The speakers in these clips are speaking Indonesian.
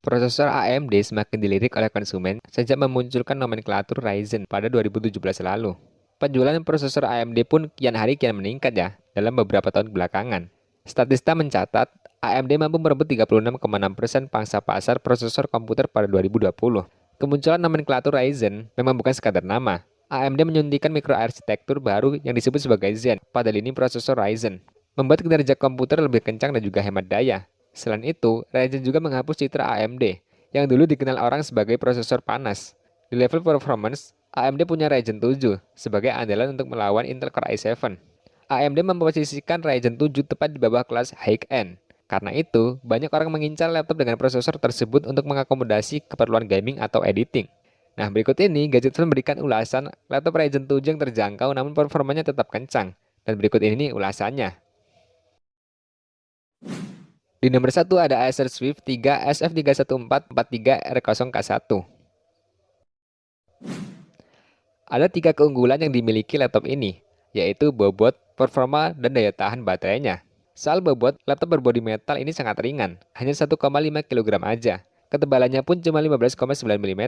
Prosesor AMD semakin dilirik oleh konsumen sejak memunculkan nomenklatur Ryzen pada 2017 lalu. Penjualan prosesor AMD pun kian hari kian meningkat ya dalam beberapa tahun belakangan. Statista mencatat AMD mampu merebut 36,6% pangsa pasar prosesor komputer pada 2020. Kemunculan nomenklatur Ryzen memang bukan sekadar nama. AMD menyuntikkan mikroarsitektur baru yang disebut sebagai Zen pada lini prosesor Ryzen, membuat kinerja komputer lebih kencang dan juga hemat daya. Selain itu, Ryzen juga menghapus citra AMD yang dulu dikenal orang sebagai prosesor panas. Di level performance, AMD punya Ryzen 7 sebagai andalan untuk melawan Intel Core i7. AMD memposisikan Ryzen 7 tepat di bawah kelas high-end. Karena itu, banyak orang mengincar laptop dengan prosesor tersebut untuk mengakomodasi keperluan gaming atau editing. Nah, berikut ini Gadget memberikan ulasan laptop Ryzen 7 yang terjangkau namun performanya tetap kencang. Dan berikut ini ulasannya. Di nomor 1 ada Acer Swift 3 SF31443R0K1. Ada 3 keunggulan yang dimiliki laptop ini, yaitu bobot, performa, dan daya tahan baterainya. Soal bobot, laptop berbodi metal ini sangat ringan, hanya 1,5 kg aja. Ketebalannya pun cuma 15,9 mm.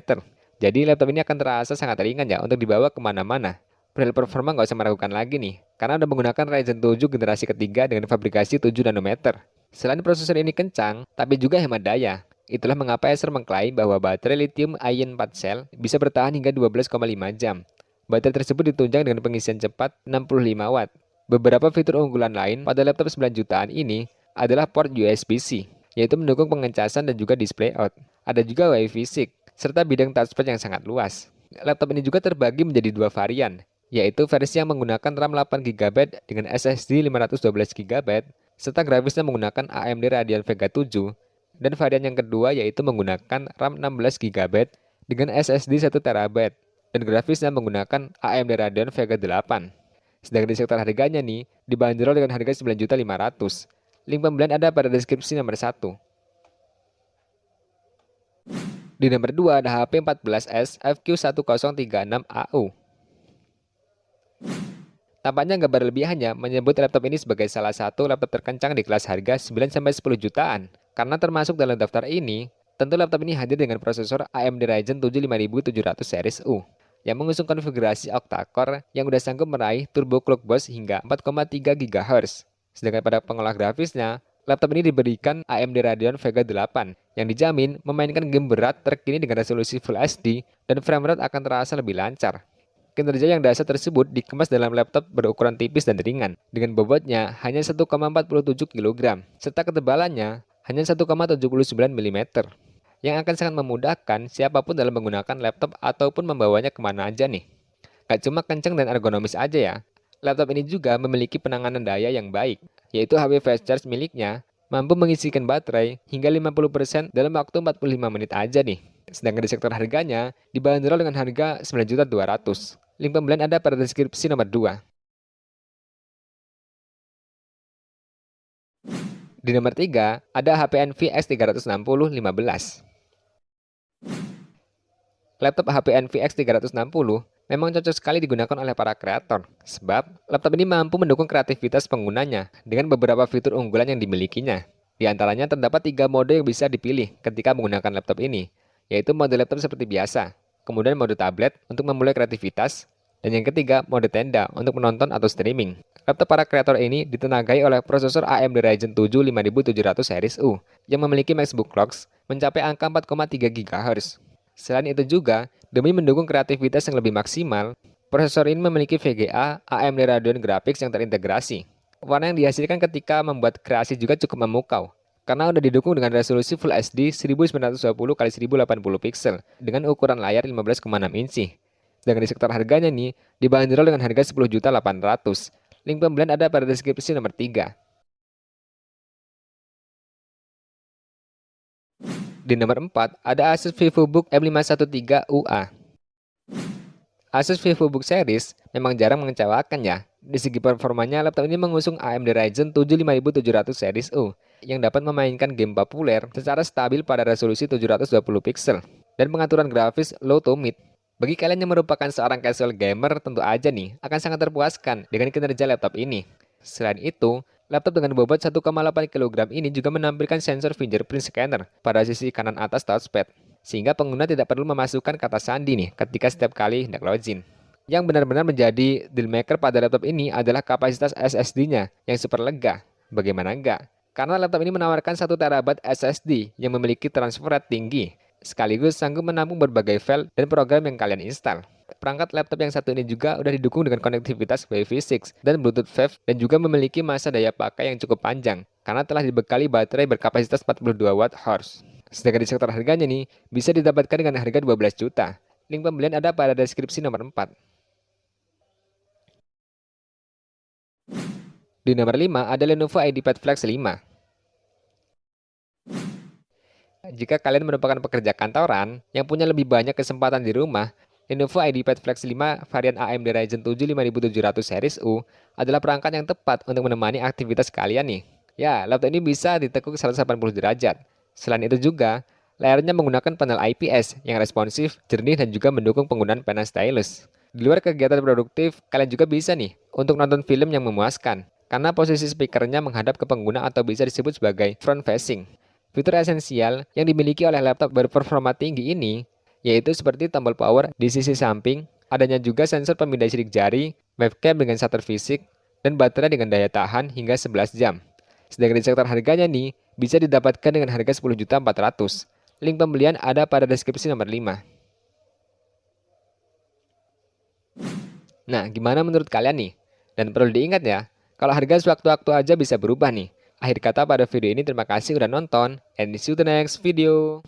Jadi laptop ini akan terasa sangat ringan ya untuk dibawa kemana-mana. Perihal performa nggak usah meragukan lagi nih, karena udah menggunakan Ryzen 7 generasi ketiga dengan fabrikasi 7 nanometer. Selain prosesor ini kencang, tapi juga hemat daya. Itulah mengapa Acer mengklaim bahwa baterai lithium ion 4 cell bisa bertahan hingga 12,5 jam. Baterai tersebut ditunjang dengan pengisian cepat 65 watt. Beberapa fitur unggulan lain pada laptop 9 jutaan ini adalah port USB-C, yaitu mendukung pengecasan dan juga display out. Ada juga Wi-Fi 6, serta bidang touchpad yang sangat luas. Laptop ini juga terbagi menjadi 2 varian, yaitu versi yang menggunakan RAM 8GB dengan SSD 512GB, serta grafisnya menggunakan AMD Radeon Vega 7, dan varian yang kedua yaitu menggunakan RAM 16GB dengan SSD 1TB, dan grafisnya menggunakan AMD Radeon Vega 8. Sedangkan di sektor harganya nih, dibanderol dengan harga 9.500.000. Link pembelian ada pada deskripsi nomor 1. Di nomor 2 ada HP 14S FQ1036AU. Tampaknya nggak berlebihannya menyebut laptop ini sebagai salah satu laptop terkencang di kelas harga 9-10 jutaan. Karena termasuk dalam daftar ini, tentu laptop ini hadir dengan prosesor AMD Ryzen 7 5700 series U yang mengusung konfigurasi octa-core yang udah sanggup meraih turbo clock boost hingga 4,3 GHz. Sedangkan pada pengolah grafisnya, laptop ini diberikan AMD Radeon Vega 8 yang dijamin memainkan game berat terkini dengan resolusi Full HD dan frame rate akan terasa lebih lancar. Kinerja yang dasar tersebut dikemas dalam laptop berukuran tipis dan ringan, dengan bobotnya hanya 1,47 kg, serta ketebalannya hanya 1,79 mm, yang akan sangat memudahkan siapapun dalam menggunakan laptop ataupun membawanya kemana aja nih. Gak cuma kencang dan ergonomis aja ya, laptop ini juga memiliki penanganan daya yang baik, yaitu HP fast charge miliknya mampu mengisikan baterai hingga 50% dalam waktu 45 menit aja nih. Sedangkan di sektor harganya, dibanderol dengan harga 9.200.000. Link pembelian ada pada deskripsi nomor 2. Di nomor 3, ada HP NVX 360 15. Laptop HP NVX 360 memang cocok sekali digunakan oleh para kreator, sebab laptop ini mampu mendukung kreativitas penggunanya dengan beberapa fitur unggulan yang dimilikinya. Di antaranya terdapat 3 mode yang bisa dipilih ketika menggunakan laptop ini, yaitu mode laptop seperti biasa, kemudian mode tablet untuk memulai kreativitas, dan yang ketiga mode tenda untuk menonton atau streaming. Laptop para kreator ini ditenagai oleh prosesor AMD Ryzen 7 5700 series U yang memiliki maxbook clocks mencapai angka 4,3 GHz. Selain itu juga, demi mendukung kreativitas yang lebih maksimal, prosesor ini memiliki VGA AMD Radeon Graphics yang terintegrasi. Warna yang dihasilkan ketika membuat kreasi juga cukup memukau, karena udah didukung dengan resolusi Full HD 1920x1080 pixel dengan ukuran layar 15,6 inci. Dengan di sektor harganya nih, dibanderol dengan harga 10.800.000. Link pembelian ada pada deskripsi nomor 3. Di nomor 4, ada Asus VivoBook M513UA. Asus VivoBook series memang jarang mengecewakan ya. Di segi performanya, laptop ini mengusung AMD Ryzen 7 5700 series U yang dapat memainkan game populer secara stabil pada resolusi 720 pixel dan pengaturan grafis low to mid. Bagi kalian yang merupakan seorang casual gamer, tentu aja nih akan sangat terpuaskan dengan kinerja laptop ini. Selain itu, Laptop dengan bobot 1,8 kg ini juga menampilkan sensor fingerprint scanner pada sisi kanan atas touchpad, sehingga pengguna tidak perlu memasukkan kata sandi nih ketika setiap kali hendak login. Yang benar-benar menjadi dealmaker pada laptop ini adalah kapasitas SSD-nya yang super lega. Bagaimana enggak? Karena laptop ini menawarkan 1 TB SSD yang memiliki transfer rate tinggi, sekaligus sanggup menampung berbagai file dan program yang kalian install. Perangkat laptop yang satu ini juga udah didukung dengan konektivitas Wi-Fi 6 dan Bluetooth 5 dan juga memiliki masa daya pakai yang cukup panjang karena telah dibekali baterai berkapasitas 42 watt hours. Sedangkan di sektor harganya nih, bisa didapatkan dengan harga 12 juta. Link pembelian ada pada deskripsi nomor 4. Di nomor 5 ada Lenovo IdeaPad Flex 5. Jika kalian merupakan pekerja kantoran yang punya lebih banyak kesempatan di rumah, Lenovo IdeaPad Flex 5 varian AMD Ryzen 7 5700 series U adalah perangkat yang tepat untuk menemani aktivitas kalian nih. Ya, laptop ini bisa ditekuk 180 derajat. Selain itu juga, layarnya menggunakan panel IPS yang responsif, jernih dan juga mendukung penggunaan pena stylus. Di luar kegiatan produktif, kalian juga bisa nih untuk nonton film yang memuaskan, karena posisi speakernya menghadap ke pengguna atau bisa disebut sebagai front facing. Fitur esensial yang dimiliki oleh laptop berperforma tinggi ini yaitu seperti tombol power di sisi samping, adanya juga sensor pemindai sidik jari, webcam dengan shutter fisik, dan baterai dengan daya tahan hingga 11 jam. Sedangkan di sektor harganya nih, bisa didapatkan dengan harga 10.400.000. Link pembelian ada pada deskripsi nomor 5. Nah, gimana menurut kalian nih? Dan perlu diingat ya, kalau harga sewaktu-waktu aja bisa berubah nih. Akhir kata pada video ini terima kasih udah nonton, and see you the next video.